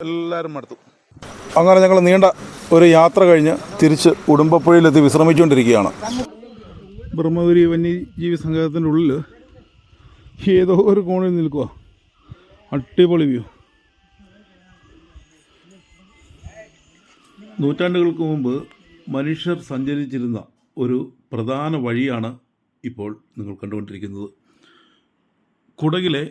എല്ലാവരും മടുത്തു. അങ്ങനെ ഞങ്ങൾ നീണ്ട ഒരു യാത്ര കഴിഞ്ഞ് തിരിച്ച് ഉടുമ്പപ്പുഴയിലെത്തി വിശ്രമിച്ചുകൊണ്ടിരിക്കുകയാണ്. ബ്രഹ്മഗിരി വന്യജീവി സങ്കേതത്തിൻ്റെ ഉള്ളിൽ ഏതോ ഒരു കോണിൽ നിൽക്കുക. അടിപൊളി വ്യൂ. നൂറ്റാണ്ടുകൾക്ക് മുമ്പ് മനുഷ്യർ സഞ്ചരിച്ചിരുന്ന ഒരു പ്രധാന വഴിയാണ് ഇപ്പോൾ നിങ്ങൾ കണ്ടുകൊണ്ടിരിക്കുന്നത്. കുടകിലെ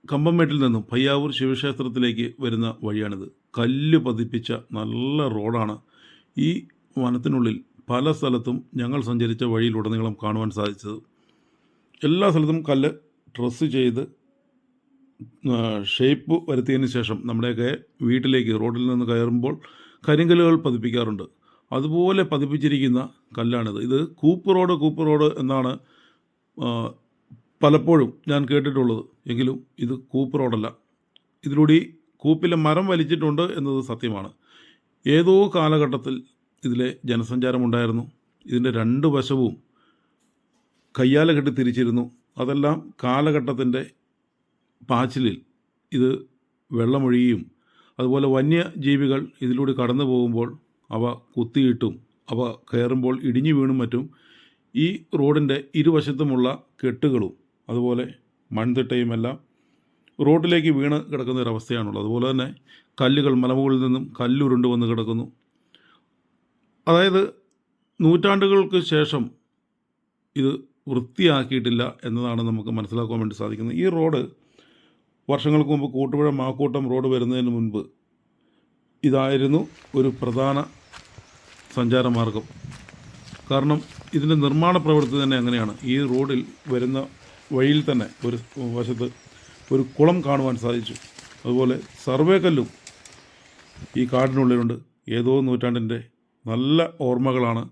കമ്പംമേട്ടിൽ നിന്നും പയ്യാവൂർ ശിവക്ഷേത്രത്തിലേക്ക് വരുന്ന വഴിയാണിത്. കല്ല് പതിപ്പിച്ച നല്ല റോഡാണ്. ഈ വനത്തിനുള്ളിൽ പല സ്ഥലത്തും ഞങ്ങൾ സഞ്ചരിച്ച വഴിയിലുടനീളം കാണുവാൻ സാധിച്ചത്. എല്ലാ സ്ഥലത്തും കല്ല് ഡ്രസ്സ് ചെയ്ത് ഷേപ്പ് വരുത്തിയതിന് ശേഷം നമ്മുടെയൊക്കെ വീട്ടിലേക്ക് റോഡിൽ നിന്ന് കയറുമ്പോൾ കരിങ്കല്ലുകൾ പതിപ്പിക്കാറുണ്ട്. അതുപോലെ പതിപ്പിച്ചിരിക്കുന്ന കല്ലാണിത്. ഇത് കൂപ്പ് റോഡ് എന്നാണ് പലപ്പോഴും ഞാൻ കേട്ടിട്ടുള്ളത്. എങ്കിലും ഇത് കൂപ്പ് റോഡല്ല. ഇതിലൂടെ കൂപ്പിലെ മരം വലിച്ചിട്ടുണ്ട് എന്നത് സത്യമാണ്. ഏതോ കാലഘട്ടത്തിൽ ഇതിലെ ജനസഞ്ചാരമുണ്ടായിരുന്നു. ഇതിൻ്റെ രണ്ട് വശവും കയ്യാല കെട്ടി തിരിച്ചിരുന്നു. അതെല്ലാം കാലഘട്ടത്തിൻ്റെ പാച്ചിലിൽ ഇത് വെള്ളമൊഴിയും അതുപോലെ വന്യജീവികൾ ഇതിലൂടെ കടന്നു പോകുമ്പോൾ അവ കുത്തിയിട്ടും അവ കയറുമ്പോൾ ഇടിഞ്ഞു വീണും മറ്റും ഈ റോഡിൻ്റെ ഇരുവശത്തുമുള്ള കെട്ടുകളും അതുപോലെ മൺതിട്ടയുമെല്ലാം റോഡിലേക്ക് വീണ് കിടക്കുന്ന ഒരവസ്ഥയാണുള്ളത്. അതുപോലെ തന്നെ കല്ലുകൾ മലമുകളിൽ നിന്നും കല്ലുരുണ്ട് വന്ന് കിടക്കുന്നു. അതായത് നൂറ്റാണ്ടുകൾക്ക് ശേഷം ഇത് വൃത്തിയാക്കിയിട്ടില്ല എന്നതാണ് നമുക്ക് മനസ്സിലാക്കാൻ വേണ്ടി സാധിക്കുന്നത്. ഈ റോഡ് വർഷങ്ങൾക്ക് മുമ്പ് കൂട്ടുപുഴ മാക്കൂട്ടം റോഡ് വരുന്നതിന് മുൻപ് ഇതായിരുന്നു ഒരു പ്രധാന സഞ്ചാരമാർഗം. കാരണം ഇതിൻ്റെ നിർമ്മാണ പ്രവൃത്തി തന്നെ അങ്ങനെയാണ്. ഈ റോഡിൽ വരുന്ന വഴിയിൽ തന്നെ ഒരു വശത്ത് ഒരു കുളം കാണുവാൻ സാധിച്ചു. അതുപോലെ സർവേ കല്ലും ഈ കാടിനുള്ളിലുണ്ട്. ഏതോ നൂറ്റാണ്ടിൻ്റെ നല്ല ഓർമ്മകളാണ്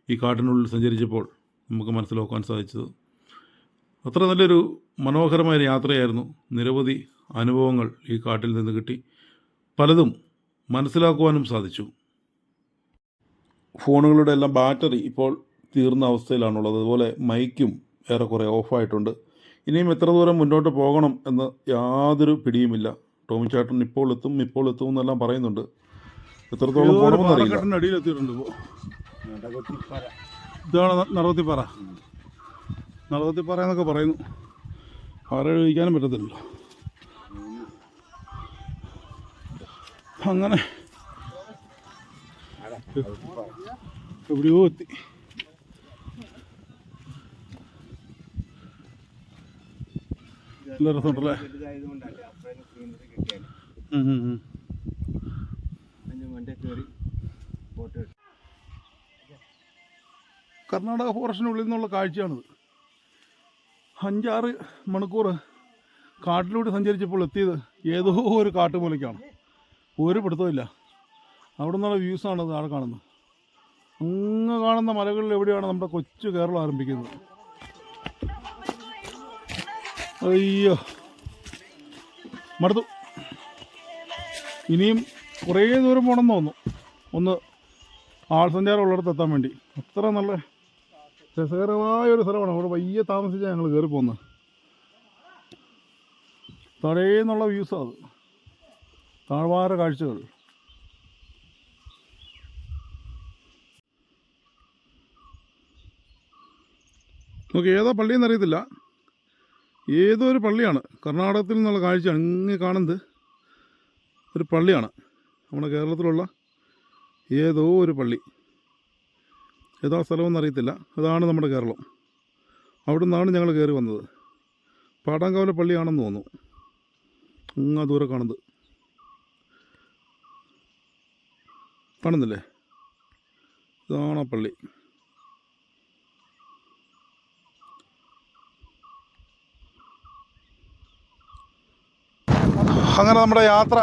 ഈ കാട്ടിനുള്ളിൽ സഞ്ചരിച്ചപ്പോൾ നമുക്ക് മനസ്സിലാക്കാൻ സാധിച്ചത്. അത്ര നല്ലൊരു മനോഹരമായ യാത്രയായിരുന്നു. നിരവധി അനുഭവങ്ങൾ ഈ കാട്ടിൽ നിന്ന് കിട്ടി. പലതും മനസ്സിലാക്കുവാനും സാധിച്ചു. ഫോണുകളുടെ എല്ലാം ബാറ്ററി ഇപ്പോൾ തീർന്ന അവസ്ഥയിലാണുള്ളത്. അതുപോലെ മൈക്കും ഏറെക്കുറെ ഓഫായിട്ടുണ്ട്. ഇനിയും എത്ര ദൂരം മുന്നോട്ട് പോകണം എന്ന് യാതൊരു പിടിയുമില്ല. ടോമിച്ചേട്ടൻ ഇപ്പോൾ എത്തും എന്നെല്ലാം പറയുന്നുണ്ട്. എത്രത്തോളം പോകണമെന്നറിയില്ല. അടിയിലെത്തിയിട്ടുണ്ട്. ഇതാണ് നറവത്തിപ്പാറ എന്നൊക്കെ പറയുന്നു. ആരെ കഴിക്കാനും പറ്റത്തില്ലല്ലോ. അങ്ങനെ എവിടെയോ എത്തി. നല്ല രസമുണ്ടല്ലേ. കർണാടക ഫോറസ്റ്റിനുള്ളിൽ നിന്നുള്ള കാഴ്ചയാണിത്. 5-6 മണിക്കൂർ കാട്ടിലൂടെ സഞ്ചരിച്ചപ്പോൾ എത്തിയത് ഏതോ ഒരു കാട്ടുമൂലയ്ക്കാണ്. ഒരു പിടുത്തമില്ല. അവിടെ നിന്നുള്ള വ്യൂസാണ് താഴെ കാണുന്നത്. അങ്ങ് കാണുന്ന മലകളിൽ എവിടെയാണ് നമ്മുടെ കൊച്ചു കേരളം ആരംഭിക്കുന്നത്. അയ്യോ മടുത്തു. ഇനിയും കുറേ ദൂരം പോകണമെന്ന് തോന്നുന്നു. ഒന്ന് ആൾ സഞ്ചാരം ഉള്ളിടത്ത് എത്താൻ വേണ്ടി. അത്ര നല്ല രസകരമായൊരു സ്ഥലമാണ്. അവിടെ വയ്യ താമസിച്ചാൽ ഞങ്ങൾ കയറി പോകുന്നത്. തടയെന്നുള്ള വ്യൂസാണ് അത്. താഴ്വാര കാഴ്ചകൾ. നമുക്ക് ഏതാ പള്ളിയെന്ന് അറിയത്തില്ല. ഏതോ ഒരു പള്ളിയാണ്. കർണാടകത്തിൽ നിന്നുള്ള കാഴ്ചയാണ്. ഇങ്ങനെ കാണുന്നത് ഒരു പള്ളിയാണ്. നമ്മുടെ കേരളത്തിലുള്ള ഏതോ ഒരു പള്ളി. ഏതാ സ്ഥലമെന്ന് അറിയത്തില്ല. അതാണ് നമ്മുടെ കേരളം. അവിടെ നിന്നാണ് ഞങ്ങൾ കയറി വന്നത്. പാടാങ്കാവല പള്ളിയാണെന്ന് തോന്നുന്നു. അങ്ങ് ദൂരെ കാണുന്നത് കാണുന്നില്ലേ? ഇതാണ് ആ പള്ളി. അങ്ങനെ നമ്മുടെ യാത്ര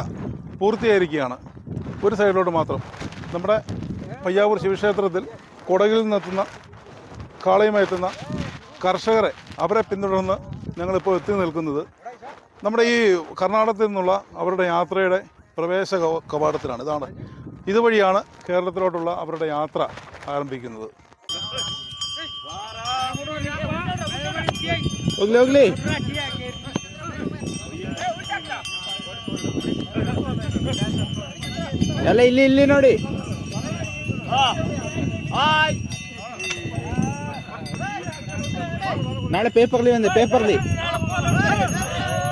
പൂർത്തിയായിരിക്കുകയാണ്. ഒരു സൈഡിലോട്ട് മാത്രം. നമ്മുടെ പയ്യാവൂർ ശിവക്ഷേത്രത്തിൽ കുടകിൽ നിന്നെത്തുന്ന കാളയുമായി എത്തുന്ന കർഷകരെ അവരെ പിന്തുടർന്ന് ഞങ്ങളിപ്പോൾ എത്തി നിൽക്കുന്നത് നമ്മുടെ ഈ കർണാടകത്തിൽ നിന്നുള്ള അവരുടെ യാത്രയുടെ പ്രവേശ കവാടത്തിലാണ്. ഇതാണ്. ഇതുവഴിയാണ് കേരളത്തിലോട്ടുള്ള അവരുടെ യാത്ര ആരംഭിക്കുന്നത്. ಎಲ್ಲ ಇಲ್ಲಿ ಇಲ್ಲಿ ನೋಡಿ. ನಾಳೆ ಪೇಪರ್ಲಿ ಬಂದೆ, ಪೇಪರ್ಲಿ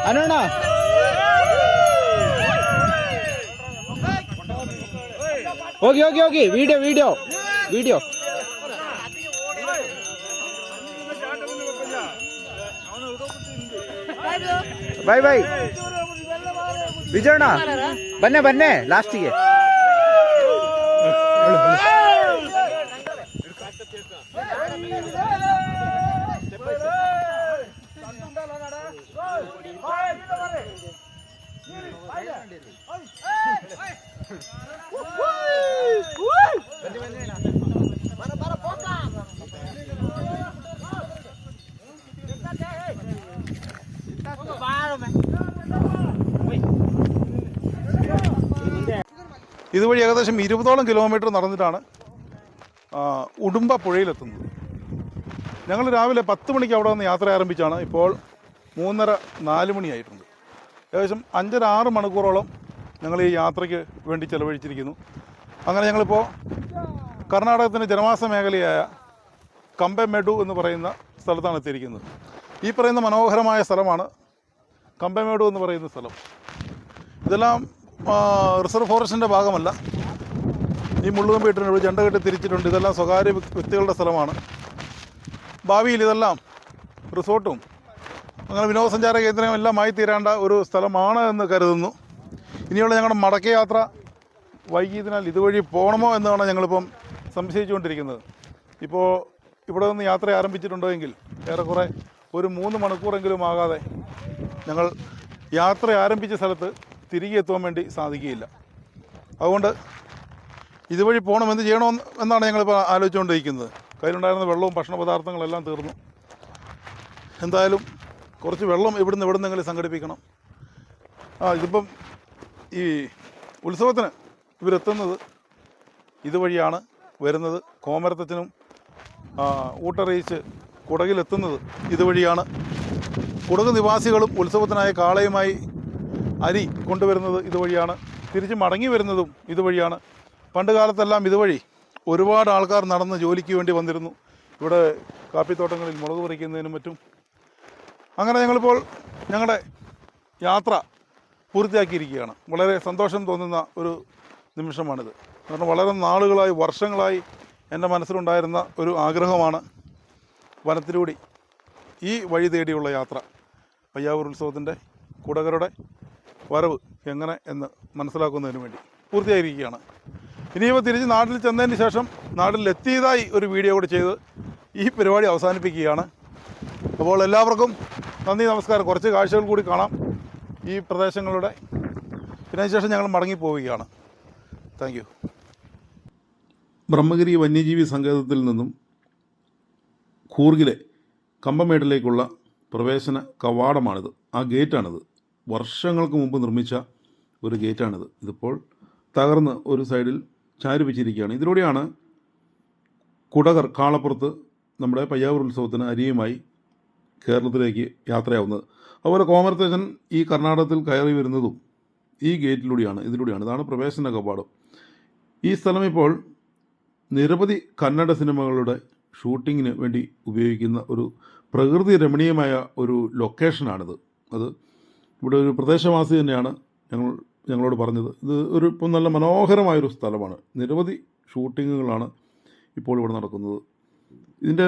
ಅನ್ನೋಣ. ಹೋಗಿ ಹೋಗಿ ಹೋಗಿ, video video video. Bye bye ವಿಜಯಣ್ಣ, ಬನ್ನೆ ಬನ್ನೆ ಲಾಸ್ಟಿಗೆ. ഇതുവഴി ഏകദേശം 20ഓളം കിലോമീറ്റർ നടന്നിട്ടാണ് ഉടുമ്പ പുഴയിലെത്തുന്നത്. ഞങ്ങൾ രാവിലെ 10 മണിക്ക് അവിടെ നിന്ന് യാത്ര ആരംഭിച്ചാണ്. ഇപ്പോൾ 3:30-4 മണിയായിട്ടുണ്ട്. ഏകദേശം 5-6 മണിക്കൂറോളം ഞങ്ങൾ ഈ യാത്രയ്ക്ക് വേണ്ടി ചെലവഴിച്ചിരിക്കുന്നു. അങ്ങനെ ഞങ്ങളിപ്പോൾ കർണാടകത്തിൻ്റെ ജനവാസ മേഖലയായ കമ്പെമേഡു എന്ന് പറയുന്ന സ്ഥലത്താണ് എത്തിയിരിക്കുന്നത്. ഈ പറയുന്ന മനോഹരമായ സ്ഥലമാണ് കമ്പെമേഡു എന്ന് പറയുന്ന സ്ഥലം. ഇതെല്ലാം റിസർവ് ഫോറസ്റ്റിൻ്റെ ഭാഗമല്ല. ഈ മുള്ളുകമ്പി ഇട്ടിട്ടുണ്ട്, ജണ്ട കെട്ടി തിരിച്ചിട്ടുണ്ട്. ഇതെല്ലാം സ്വകാര്യ വ്യക്തികളുടെ സ്ഥലമാണ്. ഭാവിയിൽ ഇതെല്ലാം റിസോർട്ടും അങ്ങനെ വിനോദസഞ്ചാര കേന്ദ്രവും എല്ലാം ആയി തീരേണ്ട ഒരു സ്ഥലമാണ് എന്ന് കരുതുന്നു. ഇനിയുള്ള ഞങ്ങളുടെ മടക്ക യാത്ര വൈകിയതിനാൽ ഇതുവഴി പോകണമോ എന്നാണ് ഞങ്ങളിപ്പം സംശയിച്ചുകൊണ്ടിരിക്കുന്നത്. ഇപ്പോൾ ഇവിടെ നിന്ന് യാത്ര ആരംഭിച്ചിട്ടുണ്ടോ എങ്കിൽ ഏറെക്കുറെ ഒരു 3 മണിക്കൂറെങ്കിലും ആകാതെ ഞങ്ങൾ യാത്ര ആരംഭിച്ച സ്ഥലത്ത് തിരികെ എത്തുവാൻ വേണ്ടി സാധിക്കുകയില്ല. അതുകൊണ്ട് ഇതുവഴി പോകണം, എന്ത് ചെയ്യണമെന്ന് എന്നാണ് ഞങ്ങളിപ്പോൾ ആലോചിച്ചുകൊണ്ടിരിക്കുന്നത്. കയ്യിലുണ്ടായിരുന്ന വെള്ളവും ഭക്ഷണ പദാർത്ഥങ്ങളെല്ലാം തീർന്നു. എന്തായാലും കുറച്ച് വെള്ളം എവിടുന്നെങ്കിലും സംഘടിപ്പിക്കണം. ഇതിപ്പം ഈ ഉത്സവത്തിന് ഇവരെത്തുന്നത് ഇതുവഴിയാണ് വരുന്നത്. കോമരത്തച്ഛനും ഊട്ടറിയിച്ച് കുടകിലെത്തുന്നത് ഇതുവഴിയാണ്. കുടക് നിവാസികളും ഉത്സവത്തിനായ കാളയുമായി അരി കൊണ്ടുവരുന്നത് ഇതുവഴിയാണ്. തിരിച്ച് മടങ്ങി വരുന്നതും ഇതുവഴിയാണ്. പണ്ട് കാലത്തെല്ലാം ഇതുവഴി ഒരുപാട് ആൾക്കാർ നടന്ന് ജോലിക്ക് വേണ്ടി വന്നിരുന്നു. ഇവിടെ കാപ്പിത്തോട്ടങ്ങളിൽ മുളക് പറിക്കുന്നതിനും മറ്റും. അങ്ങനെ ഞങ്ങളിപ്പോൾ ഞങ്ങളുടെ യാത്ര പൂർത്തിയാക്കിയിരിക്കുകയാണ്. വളരെ സന്തോഷം തോന്നുന്ന ഒരു നിമിഷമാണിത്. കാരണം വളരെ നാളുകളായി, വർഷങ്ങളായി എൻ്റെ മനസ്സിലുണ്ടായിരുന്ന ഒരു ആഗ്രഹമാണ് വനത്തിലൂടെ ഈ വഴി തേടിയുള്ള യാത്ര. പയ്യാവൂർ ഉത്സവത്തിൻ്റെ കുടകരുടെ വരവ് എങ്ങനെ എന്ന് മനസ്സിലാക്കുന്നതിന് വേണ്ടി പൂർത്തിയായിരിക്കുകയാണ്. ഇനിയിപ്പോൾ തിരിച്ച് നാട്ടിൽ ചെന്നതിന് ശേഷം നാട്ടിലെത്തിയതായി ഒരു വീഡിയോ കൂടി ചെയ്ത് ഈ പരിപാടി അവസാനിപ്പിക്കുകയാണ്. അപ്പോൾ എല്ലാവർക്കും നന്ദി, നമസ്കാരം. കുറച്ച് കാഴ്ചകൾ കൂടി കാണാം ഈ പ്രദേശങ്ങളുടെ. പിന്നെ അതിനുശേഷം ഞങ്ങൾ മടങ്ങിപ്പോവുകയാണ്. Thank you. ബ്രഹ്മഗിരി വന്യജീവി സങ്കേതത്തിൽ നിന്നും കൂർഗിലെ കമ്പമേട്ടിലേക്കുള്ള പ്രവേശന കവാടമാണിത്. ആ ഗേറ്റാണിത്. വർഷങ്ങൾക്ക് മുമ്പ് നിർമ്മിച്ച ഒരു ഗേറ്റാണിത്. ഇതിപ്പോൾ തകർന്ന് ഒരു സൈഡിൽ ചാരി വെച്ചിരിക്കുകയാണ്. ഇതിലൂടെയാണ് കുടകർ കാളപ്പുറത്ത് നമ്മുടെ പയ്യാവൂർ ഉത്സവത്തിന് അരിയുമായി കേരളത്തിലേക്ക് യാത്രയാവുന്നത്. അതുപോലെ കോമരത്തച്ഛൻ ഈ കർണാടകത്തിൽ കയറി വരുന്നതും ഈ ഗേറ്റിലൂടെയാണ്, ഇതിലൂടെയാണ്. ഇതാണ് പ്രവേശന കവാടം. ഈ സ്ഥലം ഇപ്പോൾ നിരവധി കന്നഡ സിനിമകളുടെ ഷൂട്ടിങ്ങിന് വേണ്ടി ഉപയോഗിക്കുന്ന ഒരു പ്രകൃതി രമണീയമായ ഒരു ലൊക്കേഷനാണിത്. അത് ഇവിടെ ഒരു പ്രദേശവാസി തന്നെയാണ് ഞങ്ങളോട് പറഞ്ഞത്. ഇത് ഇപ്പം നല്ല മനോഹരമായൊരു സ്ഥലമാണ്. നിരവധി ഷൂട്ടിങ്ങുകളാണ് ഇപ്പോൾ ഇവിടെ നടക്കുന്നത്. ഇതിൻ്റെ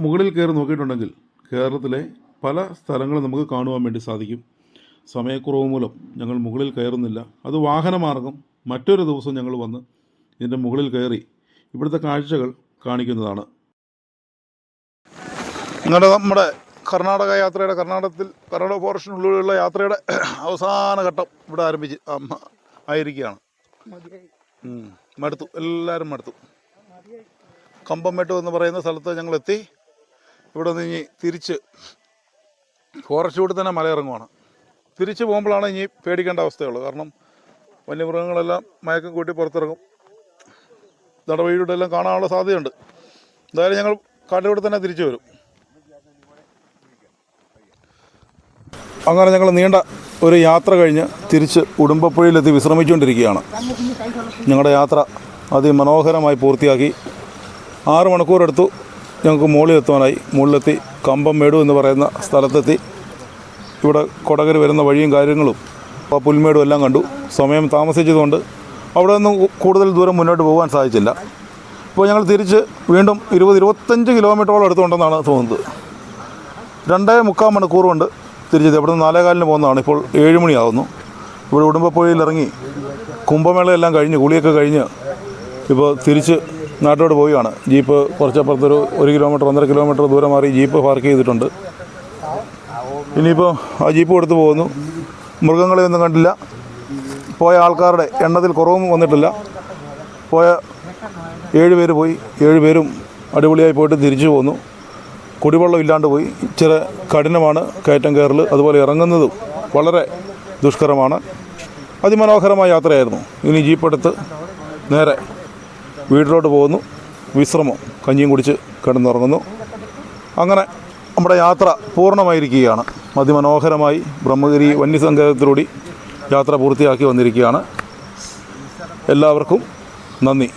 മുകളിൽ കയറി നോക്കിയിട്ടുണ്ടെങ്കിൽ കേരളത്തിലെ പല സ്ഥലങ്ങളും നമുക്ക് കാണുവാൻ വേണ്ടി സാധിക്കും. സമയക്കുറവ് മൂലം ഞങ്ങൾ മുകളിൽ കയറുന്നില്ല. അത് വാഹനമാർഗം മറ്റൊരു ദിവസം ഞങ്ങൾ വന്ന് ഇതിൻ്റെ മുകളിൽ കയറി ഇവിടുത്തെ കാഴ്ചകൾ കാണിക്കുന്നതാണ്. നമ്മുടെ കർണാടക യാത്രയുടെ കർണാടക ഫോറസ്റ്റിനുള്ളിലുള്ള യാത്രയുടെ അവസാന ഘട്ടം ഇവിടെ ആയിരിക്കുകയാണ്. മടുത്തു, എല്ലാവരും മടുത്തു. കമ്പമെട്ടു എന്ന് പറയുന്ന സ്ഥലത്ത് ഞങ്ങളെത്തി. ഇവിടെ നിന്ന് തിരിച്ച് ഫോറസ്റ്റ് കൂടി തന്നെ മലയിറങ്ങുവാണ്. തിരിച്ച് പോകുമ്പോഴാണ് ഇനി പേടിക്കേണ്ട അവസ്ഥയുള്ളത്. കാരണം വന്യമൃഗങ്ങളെല്ലാം മയക്കം കൂട്ടി പുറത്തിറങ്ങും. നടവഴിയുടെ എല്ലാം കാണാനുള്ള സാധ്യതയുണ്ട്. എന്തായാലും ഞങ്ങൾ കാട്ടിലൂടെ തന്നെ തിരിച്ചു വരും. അങ്ങനെ ഞങ്ങൾ നീണ്ട ഒരു യാത്ര കഴിഞ്ഞ് തിരിച്ച് ഉടുമ്പപ്പുഴയിലെത്തി വിശ്രമിച്ചുകൊണ്ടിരിക്കുകയാണ്. ഞങ്ങളുടെ യാത്ര അതിമനോഹരമായി പൂർത്തിയാക്കി. 6 മണിക്കൂറെടുത്തു ഞങ്ങൾക്ക് മുകളിലെത്തുവാനായി. മുകളിലെത്തി കമ്പംമേടു എന്ന് പറയുന്ന സ്ഥലത്തെത്തി. ഇവിടെ കൊടകര വരുന്ന വഴിയും കാര്യങ്ങളും ആ പുൽമേടും എല്ലാം കണ്ടു. സമയം താമസിച്ചതുകൊണ്ട് അവിടെ നിന്നും കൂടുതൽ ദൂരം മുന്നോട്ട് പോകാൻ സാധിച്ചില്ല. ഇപ്പോൾ ഞങ്ങൾ തിരിച്ച് വീണ്ടും 20-25 കിലോമീറ്ററോളം അടുത്തുണ്ടെന്നാണ് തോന്നുന്നത്. 2.25 മണിക്കൂർ കൊണ്ട് തിരിച്ചെത്തി. അവിടെ നിന്ന് 4:15 പോകുന്നതാണ്. ഇപ്പോൾ 7 മണിയാകുന്നു. ഇവിടെ ഉടുമ്പപ്പുഴയിൽ ഇറങ്ങി കുംഭമേളയെല്ലാം കഴിഞ്ഞ് കുളിയൊക്കെ കഴിഞ്ഞ് ഇപ്പോൾ തിരിച്ച് നാട്ടിലോട്ട് പോവുകയാണ്. ജീപ്പ് കുറച്ചപ്പുറത്തൊരു 1 കിലോമീറ്റർ 1.5 കിലോമീറ്റർ ദൂരം മാറി ജീപ്പ് പാർക്ക് ചെയ്തിട്ടുണ്ട്. ഇനിയിപ്പോൾ ആ ജീപ്പ് കൊടുത്ത് പോകുന്നു. മൃഗങ്ങളെയൊന്നും കണ്ടില്ല. പോയ ആൾക്കാരുടെ എണ്ണത്തിൽ കുറവും വന്നിട്ടില്ല. പോയ 7 പേര് പോയി. 7 പേരും അടിപൊളിയായി പോയിട്ട് തിരിച്ചു പോന്നു. കുടിവെള്ളം ഇല്ലാണ്ട് പോയി. ഇച്ചിരി കഠിനമാണ് കയറ്റം കയറൽ. അതുപോലെ ഇറങ്ങുന്നതും വളരെ ദുഷ്കരമാണ്. അതിമനോഹരമായ യാത്രയായിരുന്നു. ഇനി ജീപ്പെടുത്ത് നേരെ വീട്ടിലോട്ട് പോകുന്നു. വിശ്രമം, കഞ്ഞിയും കുടിച്ച് കിടന്നുറങ്ങുന്നു. അങ്ങനെ നമ്മുടെ യാത്ര പൂർണ്ണമായിരിക്കുകയാണ്. അതിമനോഹരമായി ബ്രഹ്മഗിരി വന്യസങ്കേതത്തിലൂടെ യാത്ര പൂർത്തിയാക്കി വന്നിരിക്കുകയാണ്. എല്ലാവർക്കും നന്ദി.